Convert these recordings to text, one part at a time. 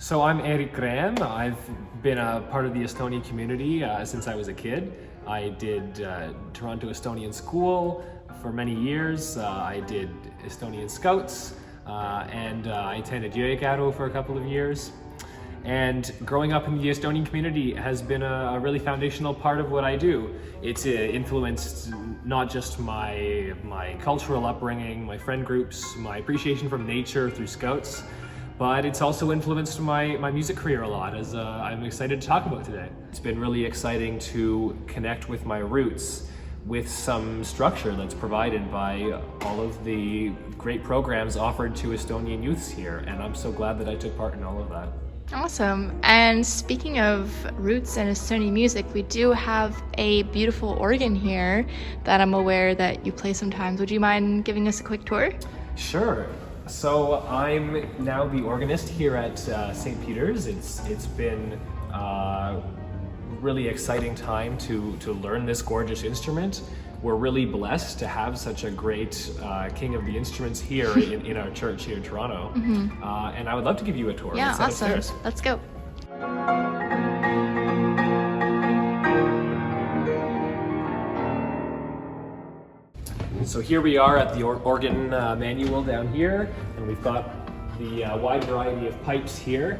So I'm Erik Kreem. I've been a part of the Estonian community since I was a kid. I did Toronto Estonian School for many years. I did Estonian Scouts and I attended Jenkins for a couple of years. And growing up in the Estonian community has been a really foundational part of what I do. It's influenced not just my cultural upbringing, my friend groups, my appreciation from nature through Scouts, but it's also influenced my music career a lot, as I'm excited to talk about today. It's been really exciting to connect with my roots with some structure that's provided by all of the great programs offered to Estonian youths here, and I'm so glad that I took part in all of that. Awesome. And speaking of roots and Estonian music, we do have a beautiful organ here that I'm aware that you play sometimes. Would you mind giving us a quick tour? Sure. So I'm now the organist here at St. Peter's. It's been a really exciting time to learn this gorgeous instrument. We're really blessed to have such a great king of the instruments here in our church here in Toronto. Mm-hmm. And I would love to give you a tour. Yeah, Let's head awesome. upstairs. Let's go. So here we are at the organ manual down here, and we've got the wide variety of pipes here.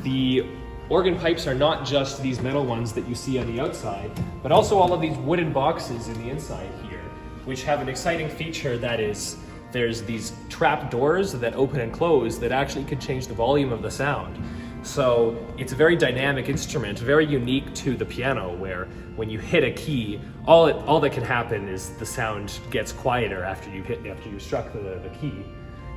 The organ pipes are not just these metal ones that you see on the outside, but also all of these wooden boxes in the inside here, which have an exciting feature that is, there's these trap doors that open and close that actually can change the volume of the sound. So it's a very dynamic instrument, very unique to the piano, where when you hit a key, all that can happen is the sound gets quieter after you struck the key.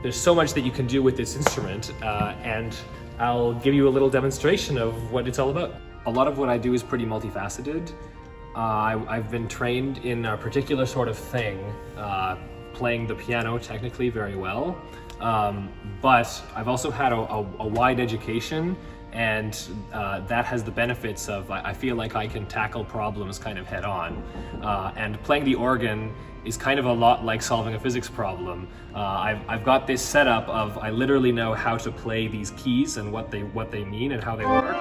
There's so much that you can do with this instrument, and I'll give you a little demonstration of what it's all about. A lot of what I do is pretty multifaceted. I've been trained in a particular sort of thing, playing the piano technically very well, but I've also had a wide education, and that has the benefits of I feel like I can tackle problems kind of head on. And playing the organ is kind of a lot like solving a physics problem. I've got this setup of I literally know how to play these keys and what they mean and how they work.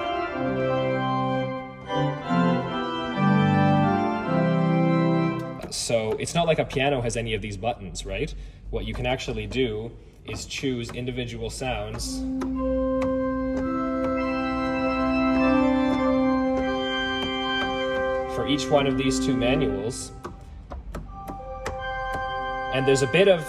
So it's not like a piano has any of these buttons, right? What you can actually do is choose individual sounds for each one of these two manuals. And there's a bit of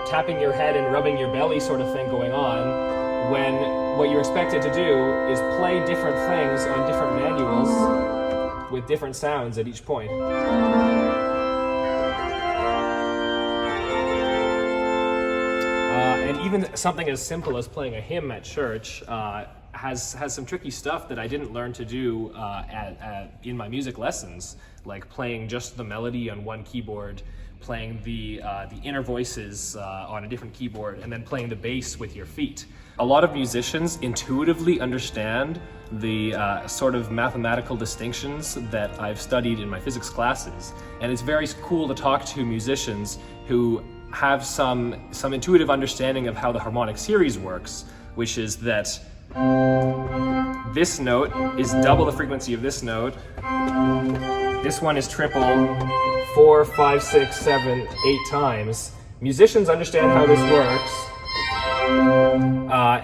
tapping your head and rubbing your belly sort of thing going on when what you're expected to do is play different things on different manuals with different sounds at each point. And even something as simple as playing a hymn at church has some tricky stuff that I didn't learn to do in my music lessons, like playing just the melody on one keyboard, playing the inner voices on a different keyboard, and then playing the bass with your feet. A lot of musicians intuitively understand the sort of mathematical distinctions that I've studied in my physics classes, and it's very cool to talk to musicians who have some intuitive understanding of how the harmonic series works, which is that this note is double the frequency of this note, this one is triple, 4, 5, 6, 7, 8 times. Musicians understand how this works,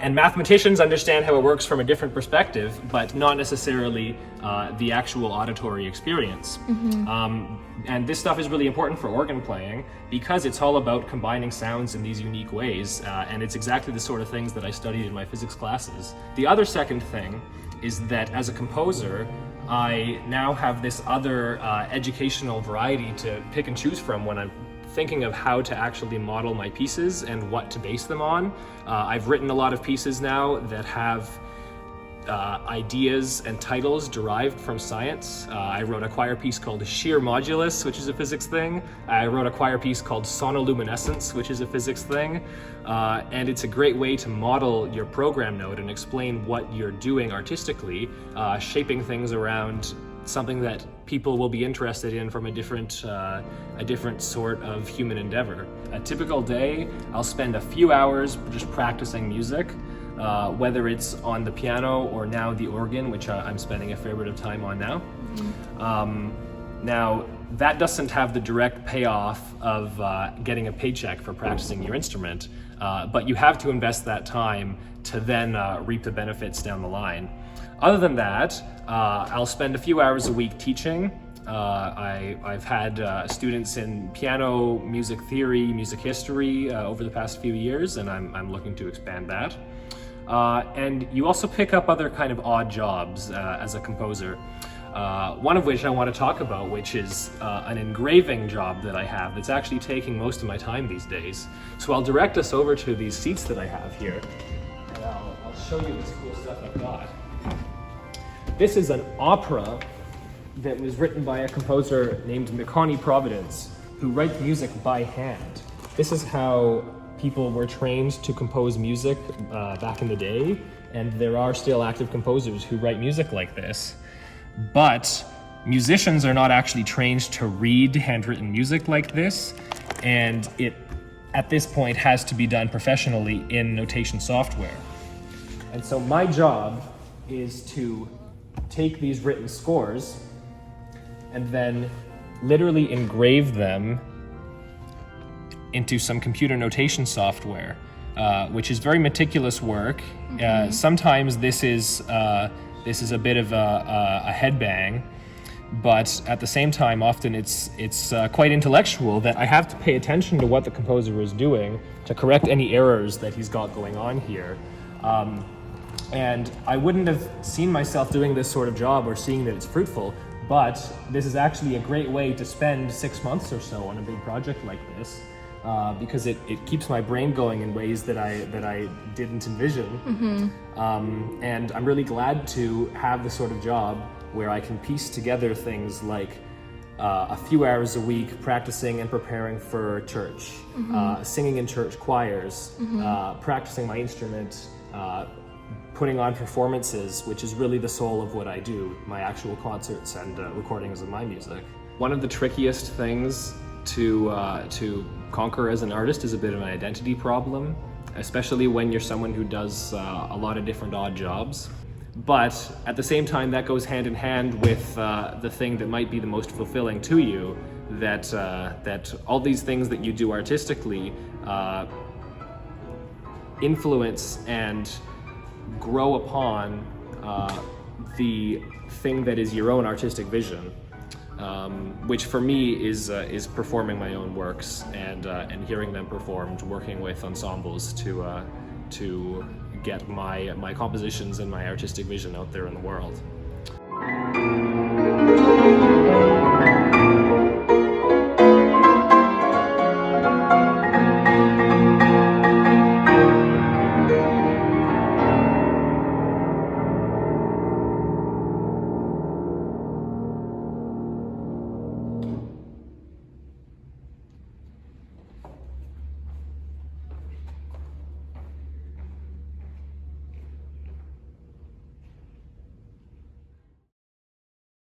and mathematicians understand how it works from a different perspective, but not necessarily the actual auditory experience. Mm-hmm. And this stuff is really important for organ playing because it's all about combining sounds in these unique ways, and it's exactly the sort of things that I studied in my physics classes. The other second thing is that as a composer, I now have this other educational variety to pick and choose from when I'm thinking of how to actually model my pieces and what to base them on. I've written a lot of pieces now that have ideas and titles derived from science. I wrote a choir piece called Shear Modulus, which is a physics thing. I wrote a choir piece called Sonoluminescence, which is a physics thing. And it's a great way to model your program note and explain what you're doing artistically, shaping things around something that people will be interested in from a different sort of human endeavor. A typical day, I'll spend a few hours just practicing music. whether it's on the piano or now the organ, which I'm spending a fair bit of time on now. Now, that doesn't have the direct payoff of getting a paycheck for practicing your instrument, but you have to invest that time to then reap the benefits down the line. Other than that, I'll spend a few hours a week teaching. I've had students in piano, music theory, music history over the past few years, and I'm looking to expand that. And you also pick up other kind of odd jobs as a composer. One of which I want to talk about, which is an engraving job that I have that's actually taking most of my time these days. So I'll direct us over to these seats that I have here, and I'll show you this cool stuff I've got. This is an opera that was written by a composer named Mikoni Providence, who writes music by hand. This is how people were trained to compose music back in the day, and there are still active composers who write music like this. But musicians are not actually trained to read handwritten music like this, and it, at this point, has to be done professionally in notation software. And so my job is to take these written scores and then literally engrave them into some computer notation software, which is very meticulous work. Sometimes this is a bit of a headbang, but at the same time, often it's quite intellectual that I have to pay attention to what the composer is doing to correct any errors that he's got going on here. And I wouldn't have seen myself doing this sort of job or seeing that it's fruitful, but this is actually a great way to spend 6 months or so on a big project like this, because it keeps my brain going in ways that I didn't envision. And I'm really glad to have the sort of job where I can piece together things like a few hours a week practicing and preparing for church, singing in church choirs, practicing my instrument, putting on performances, which is really the soul of what I do, my actual concerts and recordings of my music. One of the trickiest things to conquer as an artist is a bit of an identity problem, especially when you're someone who does a lot of different odd jobs. But at the same time, that goes hand in hand with the thing that might be the most fulfilling to you, that all these things that you do artistically influence and grow upon the thing that is your own artistic vision. Which for me is performing my own works and hearing them performed, working with ensembles to get my compositions and my artistic vision out there in the world.